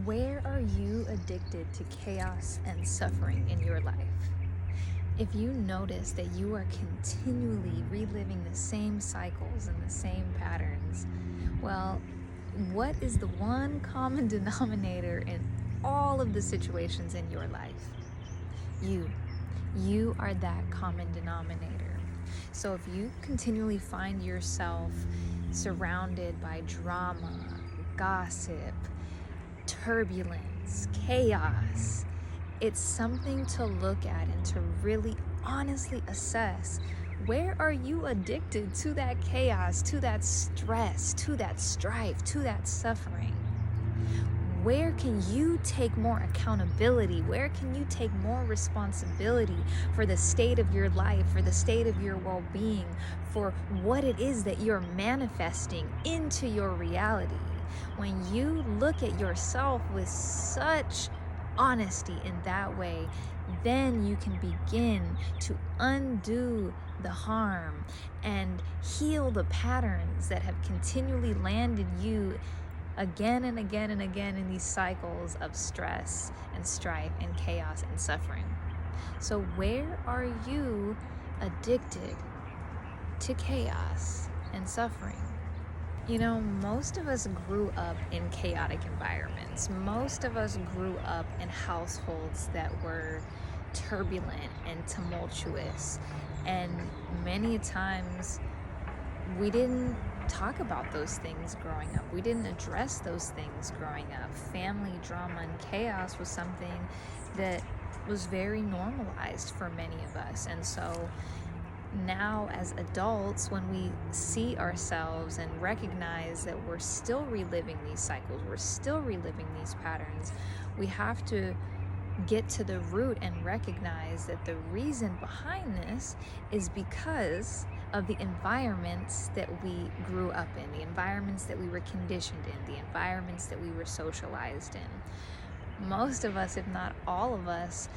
Where are you addicted to chaos and suffering in your life? If you notice that you are continually reliving the same cycles and the same patterns, well, what is the one common denominator in all of the situations in your life? You. You are that common denominator. So if you continually find yourself surrounded by drama, gossip, turbulence, chaos, it's something to look at and to really honestly assess, where are you addicted to that chaos, to that stress, to that strife, to that suffering? Where can you take more accountability? Where can you take more responsibility for the state of your life, for the state of your well-being, for what it is that you're manifesting into your reality? When you look at yourself with such honesty in that way, then you can begin to undo the harm and heal the patterns that have continually landed you again and again and again in these cycles of stress and strife and chaos and suffering. So where are you addicted to chaos and suffering? You know, most of us grew up in chaotic environments. Most of us grew up in households that were turbulent and tumultuous. And many times we didn't talk about those things growing up. We didn't address those things growing up. Family drama and chaos was something that was very normalized for many of us. And so now as adults, when we see ourselves and recognize that we're still reliving these cycles, we're still reliving these patterns, we have to get to the root and recognize that the reason behind this is because of the environments that we grew up in, the environments that we were conditioned in, the environments that we were socialized in. Most of us, if not all of us,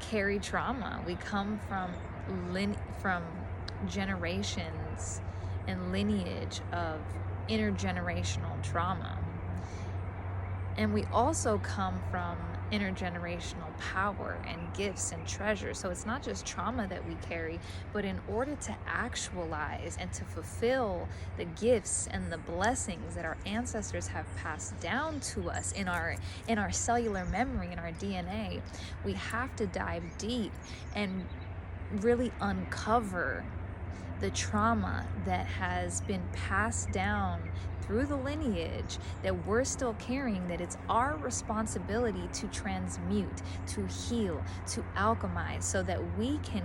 carry trauma. We come from generations and lineage of intergenerational trauma. And we also come from intergenerational power and gifts and treasures. So it's not just trauma that we carry, but in order to actualize and to fulfill the gifts and the blessings that our ancestors have passed down to us in our cellular memory, in our DNA, we have to dive deep and really uncover the trauma that has been passed down through the lineage that we're still carrying, that it's our responsibility to transmute, to heal, to alchemize, so that we can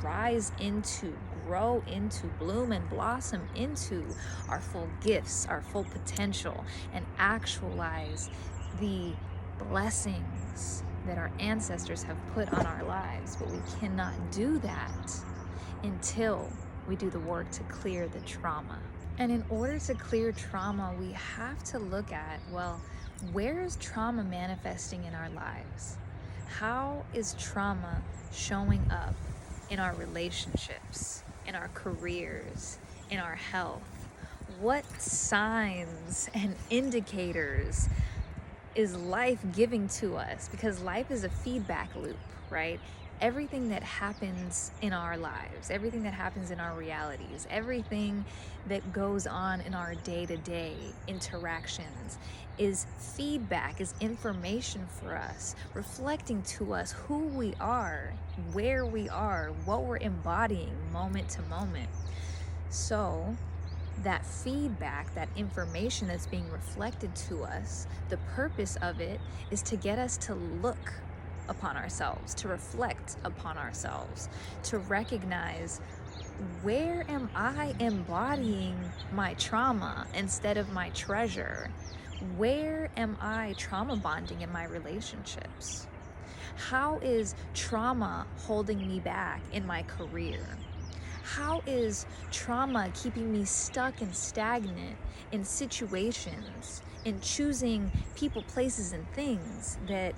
rise into, grow into, bloom and blossom into our full gifts, our full potential, and actualize the blessings that our ancestors have put on our lives. But we cannot do that until we do the work to clear the trauma. And in order to clear trauma, we have to look at, well, where is trauma manifesting in our lives? How is trauma showing up in our relationships, in our careers, in our health? What signs and indicators is life giving to us? Because life is a feedback loop, right? Everything that happens in our lives, everything that happens in our realities, everything that goes on in our day-to-day interactions is feedback, is information for us, reflecting to us who we are, where we are, what we're embodying moment to moment. So that feedback, that information that's being reflected to us, the purpose of it is to get us to look upon ourselves, to reflect upon ourselves, to recognize, where am I embodying my trauma instead of my treasure? Where am I trauma bonding in my relationships? How is trauma holding me back in my career? How is trauma keeping me stuck and stagnant in situations, in choosing people, places, and things that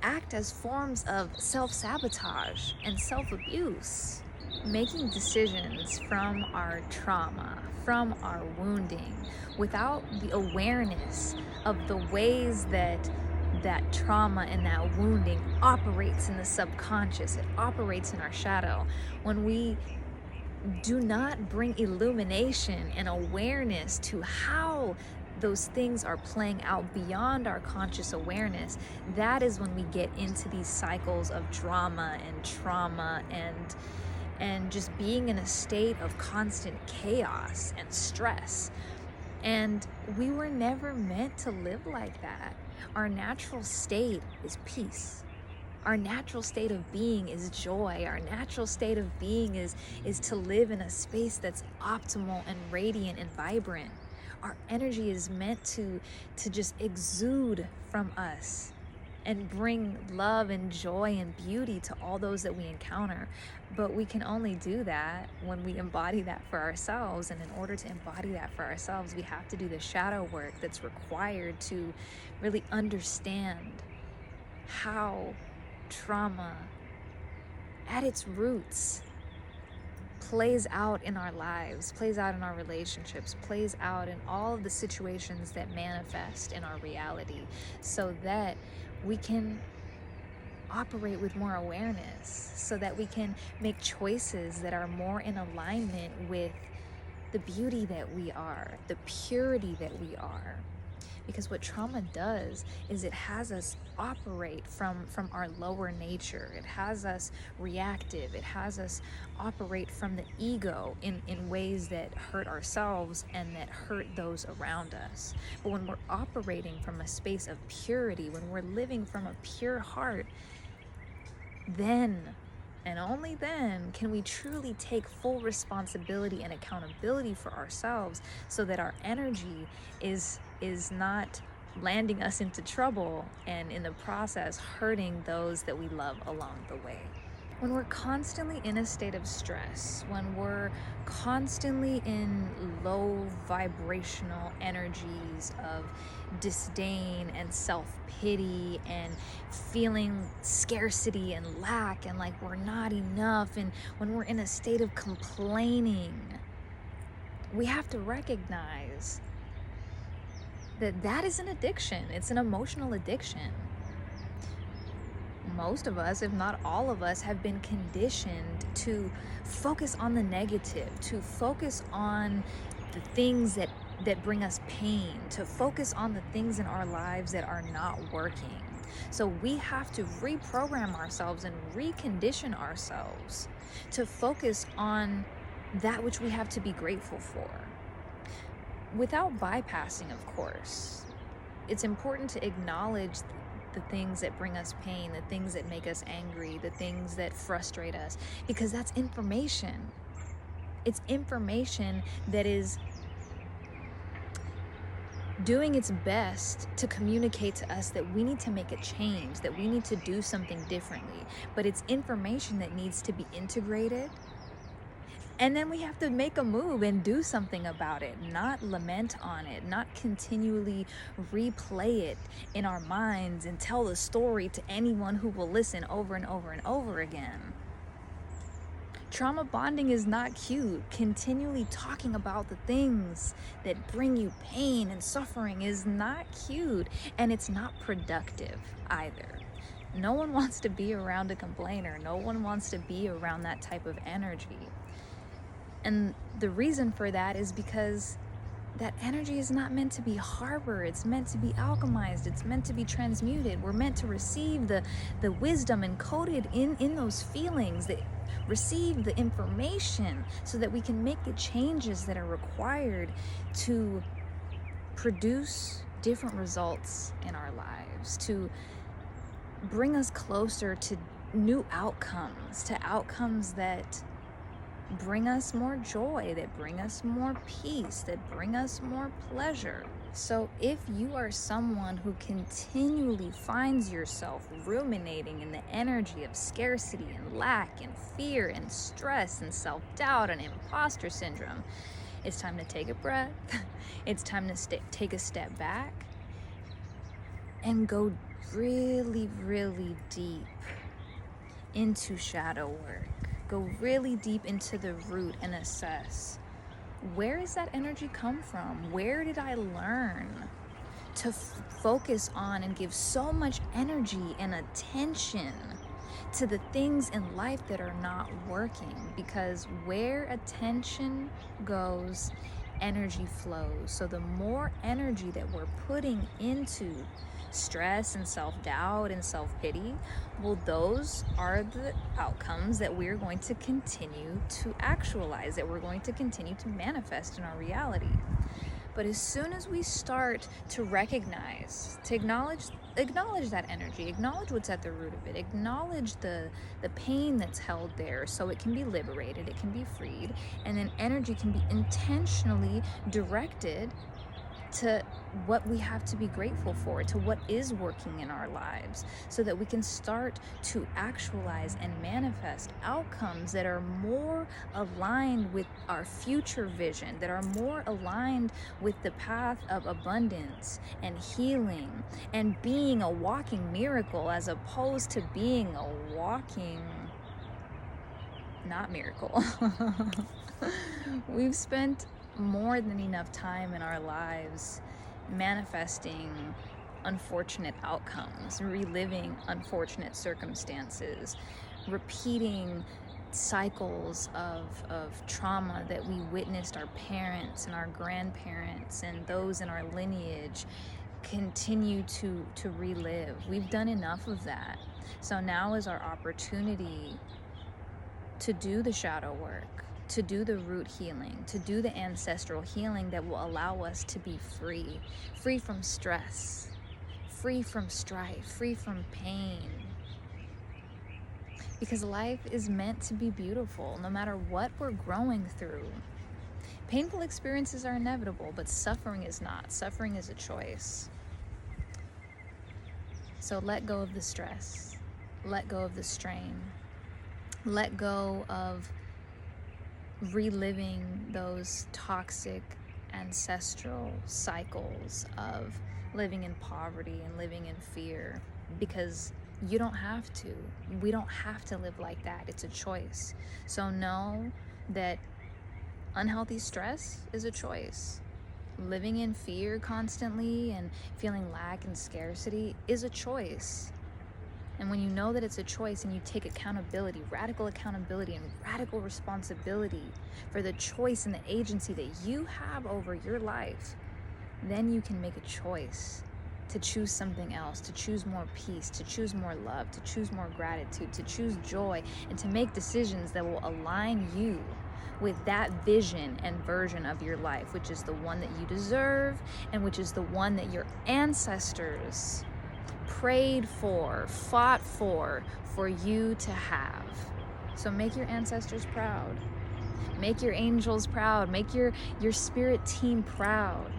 act as forms of self-sabotage and self-abuse? making decisions from our trauma, from our wounding, without the awareness of the ways that that trauma and that wounding operates in the subconscious, it operates in our shadow. When we do not bring illumination and awareness to how those things are playing out beyond our conscious awareness, that is when we get into these cycles of drama and trauma and just being in a state of constant chaos and stress. And we were never meant to live like that. Our natural state is peace. Our natural state of being is joy. Our natural state of being is to live in a space that's optimal and radiant and vibrant. Our energy is meant to just exude from us and bring love and joy and beauty to all those that we encounter. But we can only do that when we embody that for ourselves. And in order to embody that for ourselves, we have to do the shadow work that's required to really understand how trauma at its roots plays out in our lives, plays out in our relationships, plays out in all of the situations that manifest in our reality, so that we can operate with more awareness, so that we can make choices that are more in alignment with the beauty that we are, the purity that we are. Because what trauma does is it has us operate from our lower nature. It has us reactive. It has us operate from the ego in ways that hurt ourselves and that hurt those around us. But when we're operating from a space of purity, when we're living from a pure heart, then and only then can we truly take full responsibility and accountability for ourselves, so that our energy is not landing us into trouble and in the process hurting those that we love along the way. When we're constantly in a state of stress, when we're constantly in low vibrational energies of disdain and self-pity and feeling scarcity and lack and like we're not enough, and when we're in a state of complaining, we have to recognize that is an addiction. It's an emotional addiction. Most of us, if not all of us, have been conditioned to focus on the negative, to focus on the things that bring us pain, to focus on the things in our lives that are not working. So we have to reprogram ourselves and recondition ourselves to focus on that which we have to be grateful for, without bypassing, of course. It's important to acknowledge the things that bring us pain, the things that make us angry, the things that frustrate us, because that's information. It's information that is doing its best to communicate to us that we need to make a change, that we need to do something differently. But it's information that needs to be integrated. And then we have to make a move and do something about it, not lament on it, not continually replay it in our minds and tell the story to anyone who will listen over and over and over again. Trauma bonding is not cute. Continually talking about the things that bring you pain and suffering is not cute, and it's not productive either. No one wants to be around a complainer. No one wants to be around that type of energy. And the reason for that is because that energy is not meant to be harbored. It's meant to be alchemized. It's meant to be transmuted. We're meant to receive the wisdom encoded in those feelings, that receive the information so that we can make the changes that are required to produce different results in our lives, to bring us closer to new outcomes, to outcomes that bring us more joy, that bring us more peace, that bring us more pleasure. So if you are someone who continually finds yourself ruminating in the energy of scarcity and lack and fear and stress and self-doubt and imposter syndrome, it's time to take a breath. It's time to take a step back and go really, really deep into shadow work. go really deep into the root and assess, where does that energy come from? Where did I learn to focus on and give so much energy and attention to the things in life that are not working? Because where attention goes, energy flows. So the more energy that we're putting into stress and self-doubt and self-pity, well, those are the outcomes that we're going to continue to actualize, that we're going to continue to manifest in our reality. But as soon as we start to recognize, to acknowledge that energy, acknowledge what's at the root of it, acknowledge the pain that's held there so it can be liberated, it can be freed, and then energy can be intentionally directed to what we have to be grateful for, to what is working in our lives, so that we can start to actualize and manifest outcomes that are more aligned with our future vision, that are more aligned with the path of abundance and healing and being a walking miracle, as opposed to being a walking not miracle. We've spent more than enough time in our lives manifesting unfortunate outcomes, reliving unfortunate circumstances, repeating cycles of trauma that we witnessed our parents and our grandparents and those in our lineage continue to relive. We've done enough of that. So now is our opportunity to do the shadow work, to do the root healing, to do the ancestral healing that will allow us to be free, free from stress, free from strife, free from pain. Because life is meant to be beautiful, no matter what we're growing through. Painful experiences are inevitable, but suffering is not. Suffering is a choice. So let go of the stress, let go of the strain, let go of reliving those toxic ancestral cycles of living in poverty and living in fear, because you don't have to. We don't have to live like that. It's a choice. So know that unhealthy stress is a choice. Living in fear constantly and feeling lack and scarcity is a choice. And when you know that it's a choice and you take accountability, radical accountability and radical responsibility for the choice and the agency that you have over your life, then you can make a choice to choose something else, to choose more peace, to choose more love, to choose more gratitude, to choose joy, and to make decisions that will align you with that vision and version of your life, which is the one that you deserve and which is the one that your ancestors prayed for, fought for you to have. So make your ancestors proud. Make your angels proud. Make your spirit team proud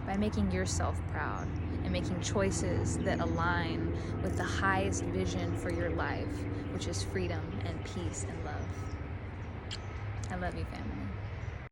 by making yourself proud and making choices that align with the highest vision for your life, which is freedom and peace and love. I love you, family.